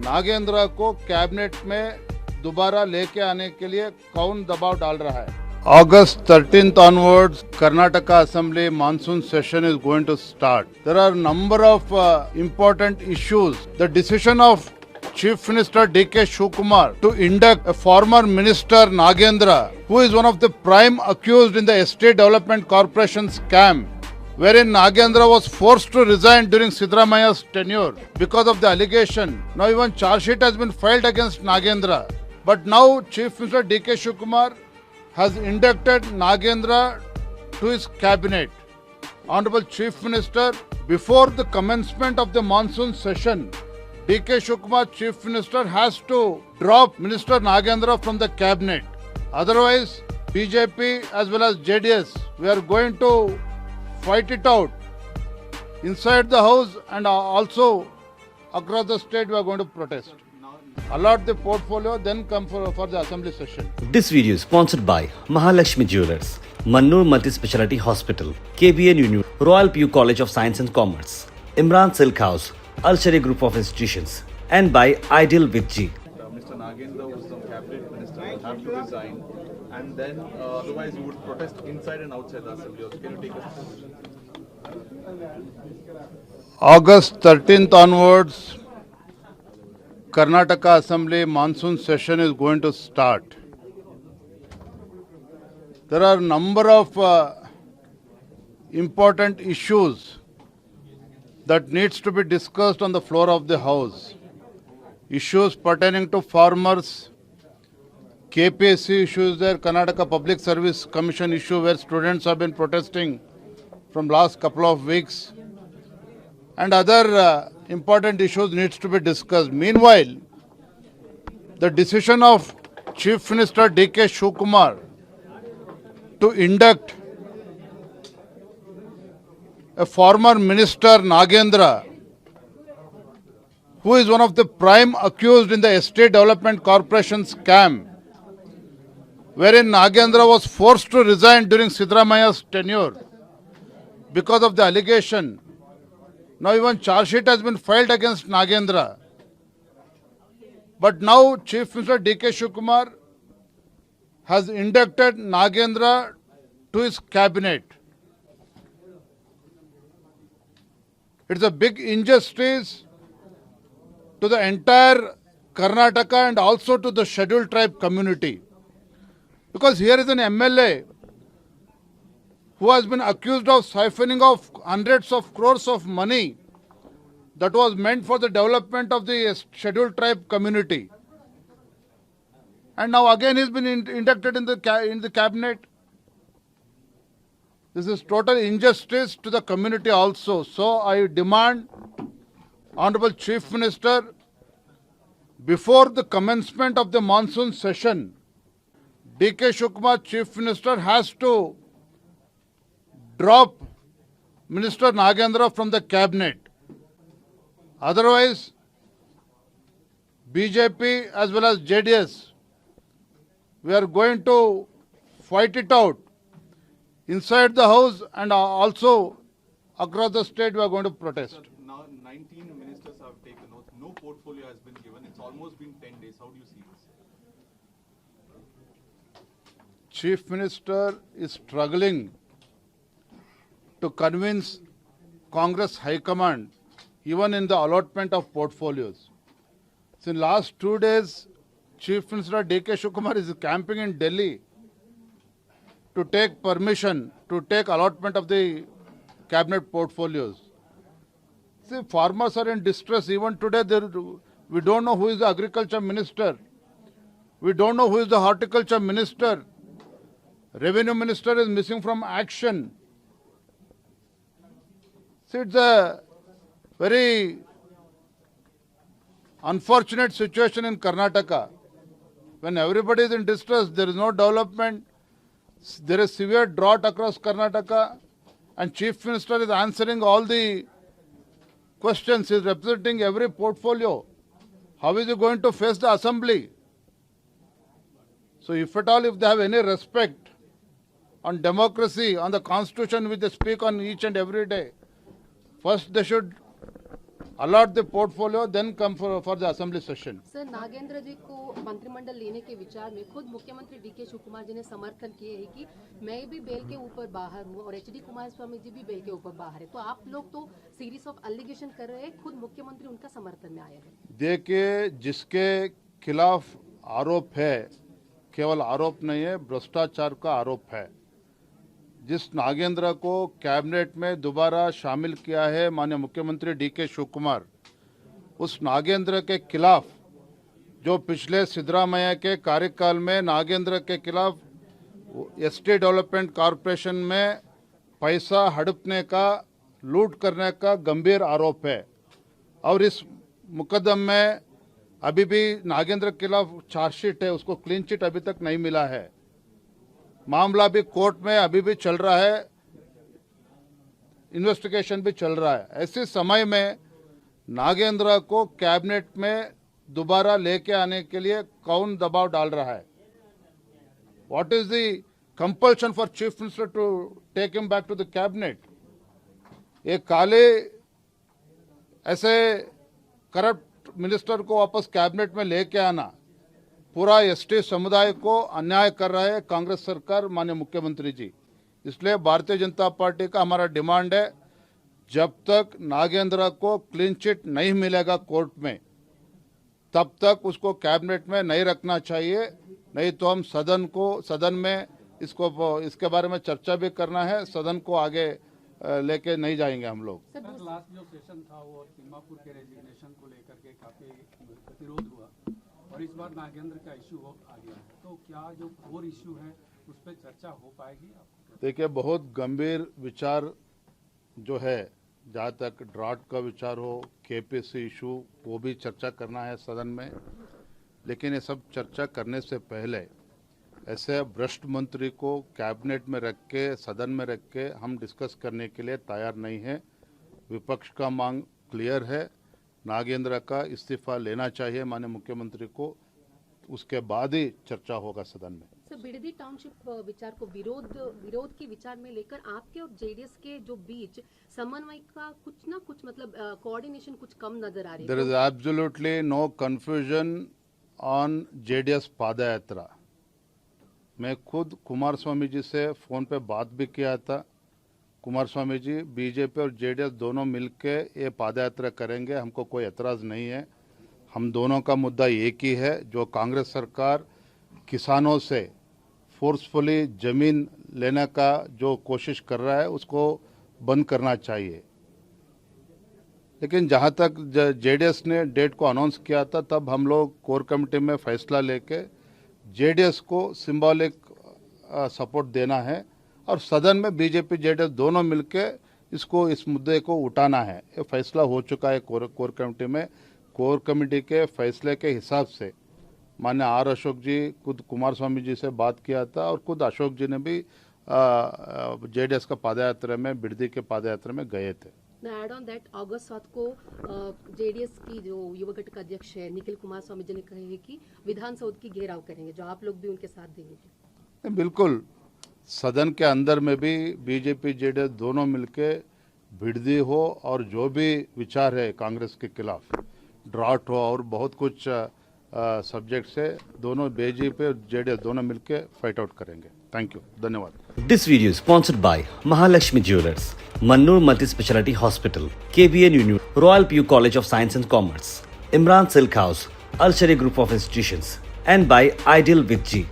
नागेंद्र को कैबिनेट में दोबारा लेके आने के लिए कौन दबाव डाल रहा है? August 13th onwards, Karnataka Assembly monsoon session is going to start. There are a number of important issues. The decision of Chief Minister D.K. Shivakumar to induct a former minister Nagendra, who is one of the prime accused in the Estate Development Corporation scam, wherein Nagendra was forced to resign during Siddaramaya's tenure because of the allegation. Now even charge sheet has been filed against Nagendra. But now Chief Minister D.K. Shivakumar has inducted Nagendra to his cabinet. Honorable Chief Minister, before the commencement of the monsoon session, D.K. Shivakumar, Chief Minister, has to drop Minister Nagendra from the cabinet. Otherwise, BJP as well as JDS, we are going to fight it out inside the house and also across the state we are going to protest. Allot the portfolio, then come for the assembly session. This video is sponsored by Mahalakshmi Jewelers, Mannur Multi-Speciality Hospital, KBN Union, Royal PU College of Science and Commerce, Imran Silk House, Al Sharia Group of Institutions, and by Ideal with G. Mr. Nagendra was the cabinet minister, will have to resign, and then otherwise you would protest inside and outside the assembly also. Can you take us through? August 13th onwards, Karnataka Assembly monsoon session is going to start. There are a number of important issues that needs to be discussed on the floor of the House. Issues pertaining to farmers, KPSC issues there, Karnataka Public Service Commission issue where students have been protesting from last couple of weeks, and other important issues needs to be discussed. Meanwhile, the decision of Chief Minister D.K. Shivakumar to induct a former minister Nagendra, who is one of the prime accused in the Estate Development Corporation scam, wherein Nagendra was forced to resign during Siddaramaya's tenure because of the allegation. Now even charge sheet has been filed against Nagendra. But now Chief Minister D.K. Shivakumar has inducted Nagendra to his cabinet. It's a big injustice to the entire Karnataka and also to the scheduled tribe community. Because here is an MLA who has been accused of siphoning off hundreds of crores of money that was meant for the development of the scheduled tribe community. And now again he's been inducted in the cabinet. This is total injustice to the community also. So I demand, Honorable Chief Minister, before the commencement of the monsoon session, D.K. Shivakumar, Chief Minister, has to drop Minister Nagendra from the cabinet. Otherwise, BJP as well as JDS, we are going to fight it out inside the house and also across the state we are going to protest. Now 19 ministers have taken oath. No portfolio has been given. It's almost been 10 days. How do you see this? Chief Minister is struggling to convince Congress High Command even in the allotment of portfolios. Since last 2 days, Chief Minister D.K. Shivakumar is camping in Delhi to take permission to take allotment of the cabinet portfolios. See, farmers are in distress. Even today, we don't know who is the agriculture minister. We don't know who is the horticulture minister. Revenue minister is missing from action. See, it's a very unfortunate situation in Karnataka. When everybody is in distress, there is no development. There is severe drought across Karnataka, and Chief Minister is answering all the questions. He is representing every portfolio. How is he going to face the assembly? So if at all, if they have any respect on democracy, on the constitution which they speak on each and every day, first they should allot the portfolio, then come for the assembly session. Sir, Nagendra ji को मंत्रिमंडल लेने के विचार में खुद मुख्यमंत्री DK Shiv Kumar ji ने समर्थन किए है कि मैं भी बेल के ऊपर बाहर हूँ और एचडी कुमारस्वामी जी भी बेल के ऊपर बाहर है, तो आप लोग तो सीरीज ऑफ एलिगेशन कर रहे हैं, खुद मुख्यमंत्री उनका समर्थन में आए हैं। देखिए, जिसके खिलाफ आरोप है, केवल आरोप नहीं है, भ्रष्टाचार का आरोप है। जिस नागेंद्र को कैबिनेट में दोबारा शामिल किया है माननीय मुख्यमंत्री डीके शिव कुमार, उस नागेंद्र के खिलाफ जो पिछले सिद्धरामैया के कार्यकाल में नागेंद्र के खिलाफ एसटी डेवलपमेंट कॉरपोरेशन में पैसा हड़पने का, लूट करने का गंभीर आरोप है। और इस मुकदमे में अभी भी नागेंद्र के खिलाफ चार्जशीट है, उसको क्लीन चिट अभी तक नहीं मिला है। मामला भी कोर्ट में अभी भी चल रहा है, इन्वेस्टिगेशन भी चल रहा है। ऐसे समय में नागेंद्र को कैबिनेट में दोबारा लेके आने के लिए कौन दबाव डाल रहा है? What is the compulsion for chief minister to take him back to the cabinet? एक काले ऐसे करप्ट मिनिस्टर को वापस कैबिनेट में लेके आना पूरा एसटी समुदाय को अन्याय कर रहा है कांग्रेस सरकार, माननीय मुख्यमंत्री जी। इसलिए भारतीय जनता पार्टी का हमारा डिमांड है, जब तक नागेंद्र को क्लीन चिट नहीं मिलेगा कोर्ट में, तब तक उसको कैबिनेट में नहीं रखना चाहिए। नहीं तो हम सदन में इसके बारे में चर्चा भी करना है, सदन को आगे लेके नहीं जाएंगे हम लोग। सर, लास्ट जो सेशन था वो तिम्मापुर के रेजिग्नेशन को लेकर के काफी प्रतिरोध हुआ और इस बार नागेंद्र का इशू आ गया है, तो क्या जो कोर इशू है उस पर चर्चा हो पाएगी? देखिए, बहुत गंभीर विचार जो है, जहाँ तक ड्राफ्ट का विचार हो, केपीसी इशू, वो भी चर्चा करना है सदन में। लेकिन ये सब चर्चा करने से पहले ऐसे भ्रष्ट मंत्री को कैबिनेट में रख के, सदन में रख के हम डिस्कस करने के लिए तैयार नहीं है। विपक्ष का मांग क्लियर है, नागेंद्र का इस्तीफा लेना चाहिए माननीय मुख्यमंत्री को, उसके बाद ही चर्चा होगा सदन में। सर, बिडदी टाउनशिप विचार को विरोध के विचार में लेकर आपके और जेडीएस के जो बीच समन्वय का कुछ ना कुछ मतलब कोऑर्डिनेशन कुछ कम नजर आ रही है। There is absolutely no confusion on JDS padyatra. मैं खुद कुमारस्वामी जी से फोन पे बात भी किया था। कुमारस्वामी जी, बीजेपी और जेडीएस दोनों मिलके ये पादयात्रा करेंगे, हमको कोई एतराज़ नहीं है। हम दोनों का मुद्दा एक ही है, जो कांग्रेस सरकार किसानों से फोर्सफुली जमीन लेने का जो कोशिश कर रहा है उसको बंद करना चाहिए। लेकिन जहाँ तक जेडीएस ने डेट को अनाउंस किया था, तब हम लोग कोर कमेटी में फैसला लेके जेडीएस को सिंबॉलिक सपोर्ट देना है और सदन में बीजेपी जेडीएस दोनों मिलके इस मुद्दे को उठाना है। ये फैसला हो चुका है कोर कमेटी में। कोर कमेटी के फैसले के हिसाब से माननीय आर अशोक जी खुद कुमारस्वामी जी से बात किया था और खुद अशोक जी ने भी जेडीएस का पादयात्रा में, बिडदी के पादयात्रा में गए थे। एड ऑन दैट, अगस्त 7 को जेडीएस की जो युवा घटक का अध्यक्ष है निखिल कुमारस्वामी जी ने कहे है कि विधानसभा की घेराव करेंगे, जो आप लोग भी उनके साथ देंगे। बिल्कुल, सदन के अंदर में भी बीजेपी जेडीएस दोनों मिलके बिडदी हो और जो भी विचार है कांग्रेस के खिलाफ, ड्राफ्ट हो और बहुत कुछ सब्जेक्ट से, दोनों बीजेपी और जेडीएस दोनों मिलके फाइट आउट करेंगे। थैंक यू, धन्यवाद। This video is sponsored by Mahalakshmi Jewelers, Mannur Multi-Speciality Hospital, KBN Union, Royal PU College of Science and Commerce, Imran Silk House, Alshari Group of Institutions, and by Ideal with G.